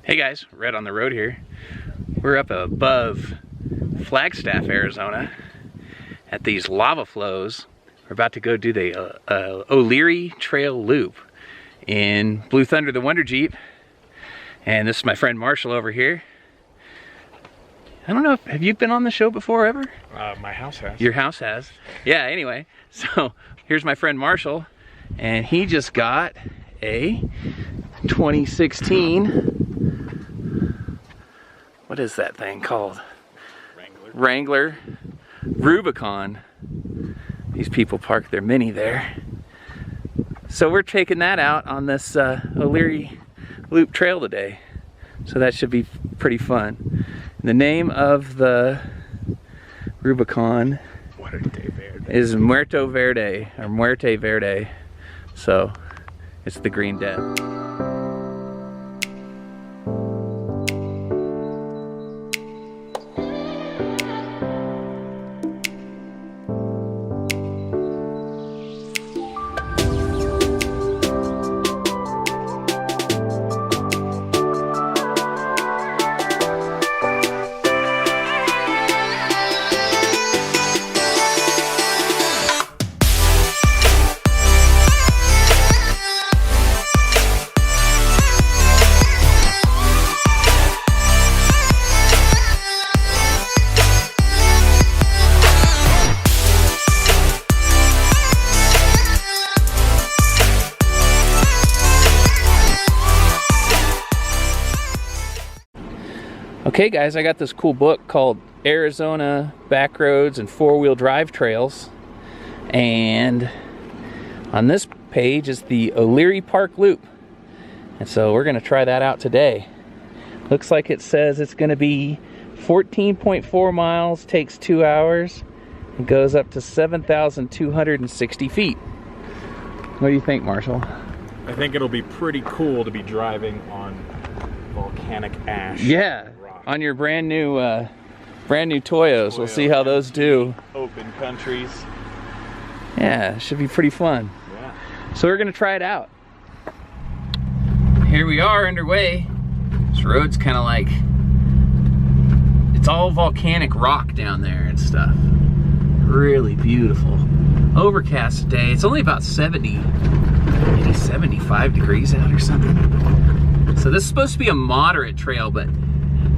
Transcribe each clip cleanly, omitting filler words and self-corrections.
Hey guys, Rhett on the road here. We're up above Flagstaff, Arizona at these lava flows. We're about to go do the OLeary Trail Loop in Blue Thunder the Wonder Jeep. And this is my friend Marshall over here. I don't know, have you been on the show before ever? My house has. Your house has. Yeah, anyway, so here's my friend Marshall, and he just got a 2016, what is that thing called? Wrangler Rubicon. These people park their Mini there. So we're taking that out on this OLeary Loop Trail today. So that should be pretty fun. The name of the Rubicon is Muerto Verde, or Muerte Verde. So it's the Green Death. Okay guys, I got this cool book called Arizona Backroads and Four-Wheel Drive Trails, and on this page is the OLeary Park Loop, and so we're going to try that out today. Looks like it says it's going to be 14.4 miles, takes 2 hours, and goes up to 7,260 feet. What do you think, Marshall? I think it'll be pretty cool to be driving on volcanic ash. Yeah. On your brand new Toyos. We'll see how those do. Open countries. Yeah, it should be pretty fun. Yeah. So we're gonna try it out. Here we are underway. This road's kind of like, it's all volcanic rock down there and stuff. Really beautiful. Overcast day. It's only about 70, maybe 75 degrees out or something. So this is supposed to be a moderate trail, but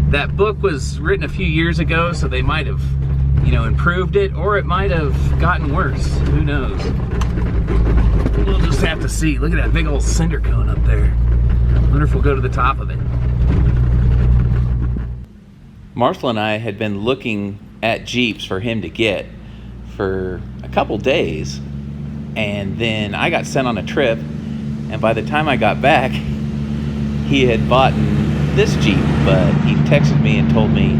that book was written a few years ago, so they might have, you know, improved it, or it might have gotten worse. Who knows? We'll just have to see. Look at that big old cinder cone up there. I wonder if we'll go to the top of it. Marshall and I had been looking at Jeeps for him to get for a couple days, and then I got sent on a trip, and by the time I got back, he had bought this Jeep, but he texted me and told me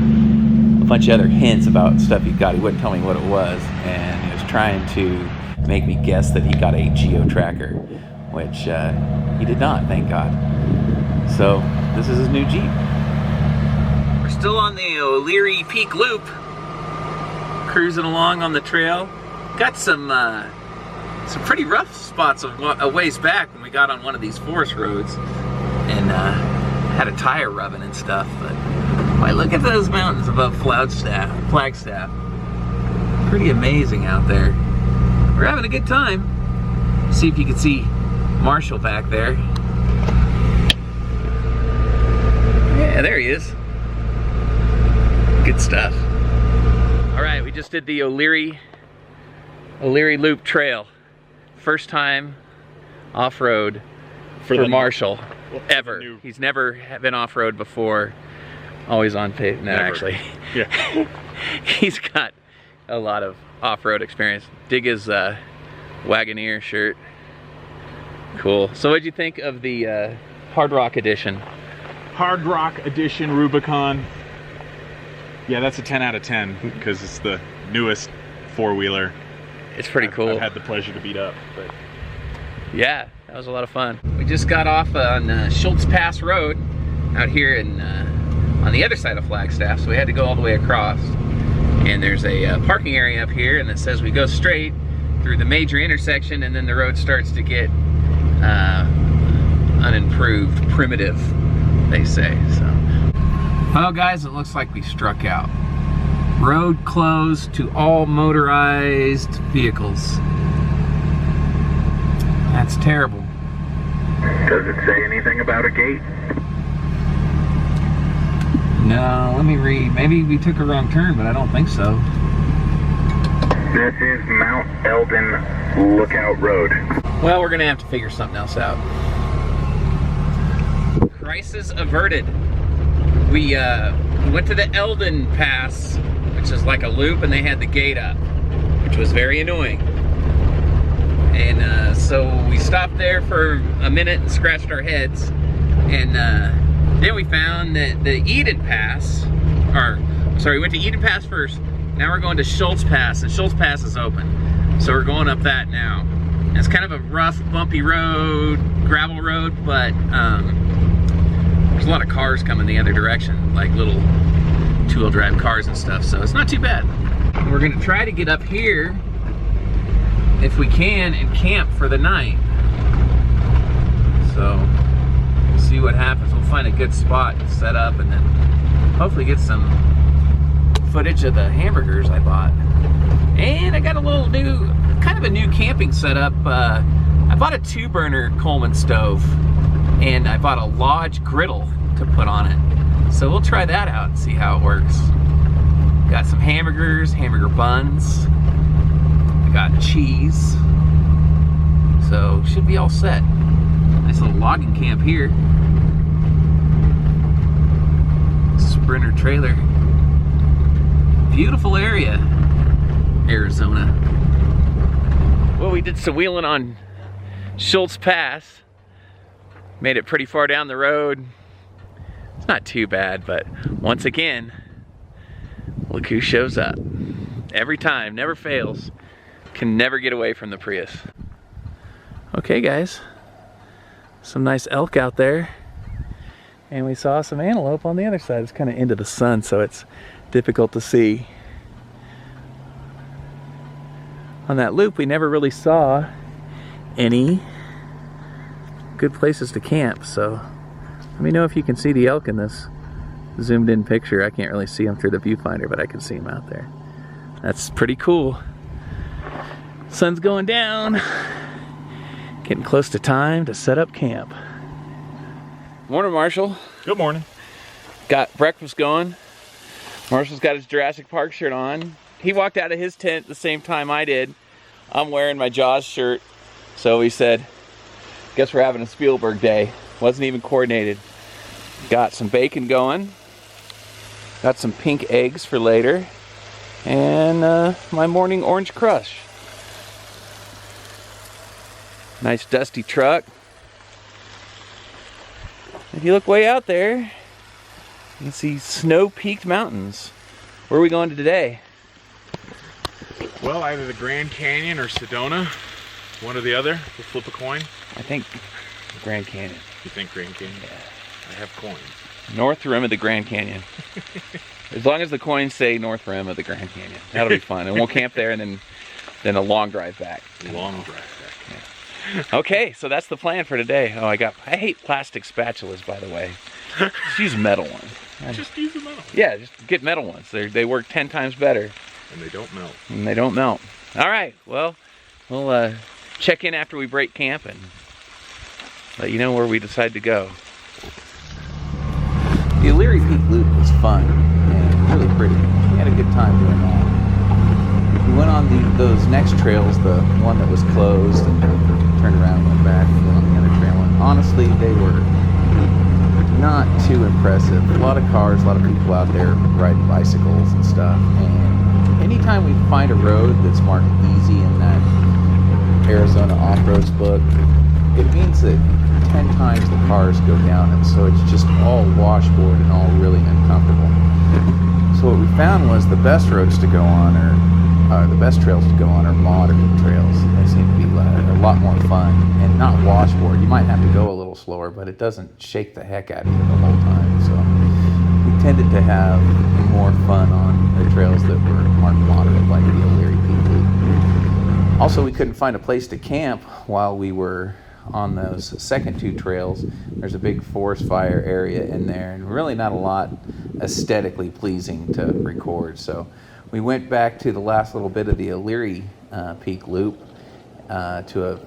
a bunch of other hints about stuff he got. He wouldn't tell me what it was, and he was trying to make me guess that he got a geo tracker, which he did not, thank God. So this is his new Jeep. We're still on the OLeary Peak Loop, cruising along on the trail. Got some pretty rough spots a ways back when we got on one of these forest roads, and had a tire rubbing and stuff, but why, look at those mountains above Flagstaff. Pretty amazing out there. We're having a good time. See if you can see Marshall back there. Yeah, there he is. Good stuff. All right, we just did the OLeary Loop Trail. First time off-road for Marshall. Ever. He's never been off-road before. Always on pavement. No, actually. Yeah. He's got a lot of off-road experience. Dig his Wagoneer shirt. Cool. So what'd you think of the Hard Rock Edition? Hard Rock Edition Rubicon. Yeah, that's a 10 out of 10 because it's the newest four-wheeler. It's pretty cool. I've had the pleasure to beat up, but yeah, that was a lot of fun. We just got off on Schultz Pass Road out here in on the other side of Flagstaff, so we had to go all the way across. And there's a parking area up here, and it says we go straight through the major intersection, and then the road starts to get unimproved, primitive they say. So, well, guys, it looks like we struck out. Road closed to all motorized vehicles. That's terrible. Does it say anything about a gate? No, let me read. Maybe we took a wrong turn, but I don't think so. This is Mount Eldon Lookout Road. Well, we're gonna have to figure something else out. Crisis averted. We went to the Eldon Pass, which is like a loop, and they had the gate up, which was very annoying. And so we stopped there for a minute and scratched our heads, and then we found that the Eden Pass, we went to Eden Pass first. Now we're going to Schultz Pass, and Schultz Pass is open. So we're going up that now. And it's kind of a rough, bumpy road, gravel road, but there's a lot of cars coming the other direction, like little two-wheel drive cars and stuff, so it's not too bad. And we're gonna try to get up here, if we can, and camp for the night. So, we'll see what happens. We'll find a good spot to set up and then hopefully get some footage of the hamburgers I bought. And I got a little new, kind of a new camping setup. I bought a 2-burner Coleman stove, and I bought a Lodge griddle to put on it. So we'll try that out and see how it works. Got some hamburgers, hamburger buns. I got cheese. So should be all set. Nice little logging camp here. Sprinter trailer. Beautiful area, Arizona. Well, we did some wheeling on Schultz Pass. Made it pretty far down the road. It's not too bad, but once again, look who shows up. Every time, never fails. Can never get away from the Prius. Okay, guys. Some nice elk out there. And we saw some antelope on the other side. It's kind of into the sun, so it's difficult to see. On that loop, we never really saw any good places to camp, so let me know if you can see the elk in this zoomed in picture. I can't really see them through the viewfinder, but I can see them out there. That's pretty cool. Sun's going down. Getting close to time to set up camp. Morning, Marshall. Good morning. Got breakfast going. Marshall's got his Jurassic Park shirt on. He walked out of his tent the same time I did. I'm wearing my Jaws shirt. So he said, guess we're having a Spielberg day. Wasn't even coordinated. Got some bacon going. Got some pink eggs for later. And my morning orange crush. Nice dusty truck. If you look way out there, you can see snow-peaked mountains. Where are we going to today? Well, either the Grand Canyon or Sedona. One or the other. We'll flip a coin. I think Grand Canyon. You think Grand Canyon? Yeah. I have coins. North rim of the Grand Canyon. As long as the coins say North rim of the Grand Canyon. That'll be fun. And we'll camp there and then a long drive back. Long drive back. Yeah. Okay, so that's the plan for today. Oh, I hate plastic spatulas, by the way. Just use metal ones. Just use the metal. Yeah, just get metal ones. They work 10 times better. And they don't melt. And they don't melt. All right, well, we'll check in after we break camp and let you know where we decide to go. The OLeary Peak Loop was fun and really pretty. We had a good time doing that. We went on those next trails, the one that was closed, and turned around and went back and went on the other trail. And honestly, they were not too impressive. A lot of cars, a lot of people out there riding bicycles and stuff. And anytime we find a road that's marked easy in that Arizona off-roads book, it means that 10 times the cars go down it, so it's just all washboard and all really uncomfortable. So what we found was the best roads to go on the best trails to go on are moderate trails. They seem to be a lot more fun and not washboard. You might have to go a little slower, but it doesn't shake the heck out of you the whole time. So we tended to have more fun on the trails that were marked moderate, like the OLeary Peak Loop. Also, we couldn't find a place to camp while we were on those second 2 trails, there's a big forest fire area in there, and really not a lot aesthetically pleasing to record. So we went back to the last little bit of the OLeary Peak Loop to a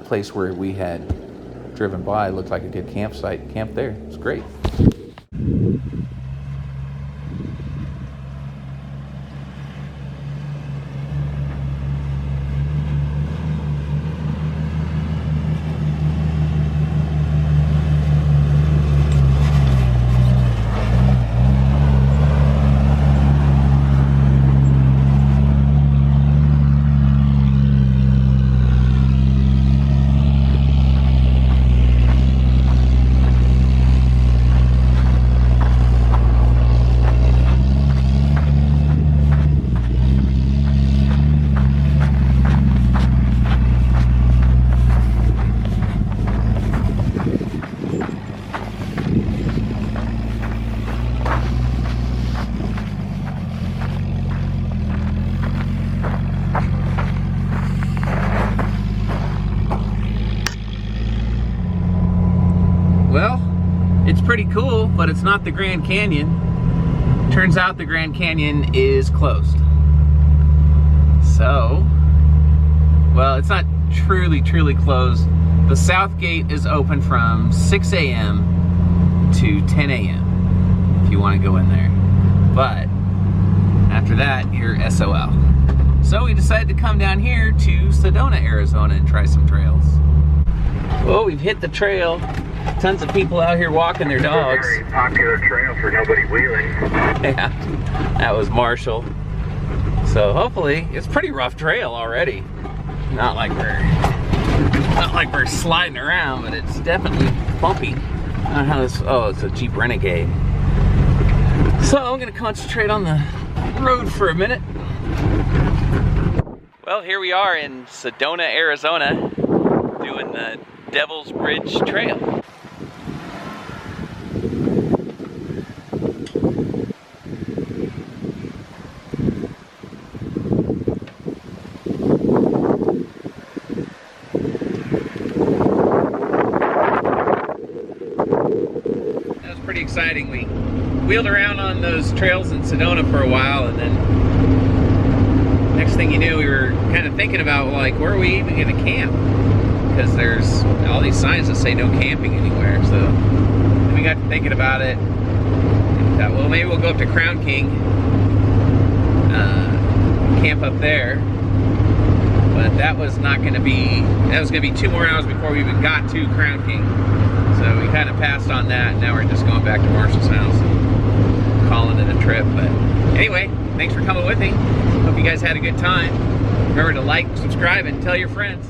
place where we had driven by. It looked like a good campsite. Camped there. It was great. Well, it's pretty cool, but it's not the Grand Canyon. Turns out the Grand Canyon is closed. So, well, it's not truly closed. The south gate is open from 6 a.m. to 10 a.m. if you want to go in there. But after that, you're SOL. So we decided to come down here to Sedona, Arizona and try some trails. Well, we've hit the trail. Tons of people out here walking their dogs. Very popular trail for nobody wheeling. Yeah, that was Marshall. So hopefully, it's a pretty rough trail already. Not like we're sliding around, but it's definitely bumpy. I don't know how this. Oh, it's a Jeep Renegade. So I'm gonna concentrate on the road for a minute. Well, here we are in Sedona, Arizona, doing the Devil's Bridge Trail. That was pretty exciting. We wheeled around on those trails in Sedona for a while, and then next thing you knew, we were kind of thinking about, like, where are we even going to camp? Because there's all these signs that say no camping anywhere. So then we got to thinking about it. And thought, well, maybe we'll go up to Crown King, camp up there. But that was not going to be, that was going to be 2 more hours before we even got to Crown King. So we kind of passed on that. Now we're just going back to Marshall's house and calling it a trip. But anyway, thanks for coming with me. Hope you guys had a good time. Remember to like, subscribe, and tell your friends.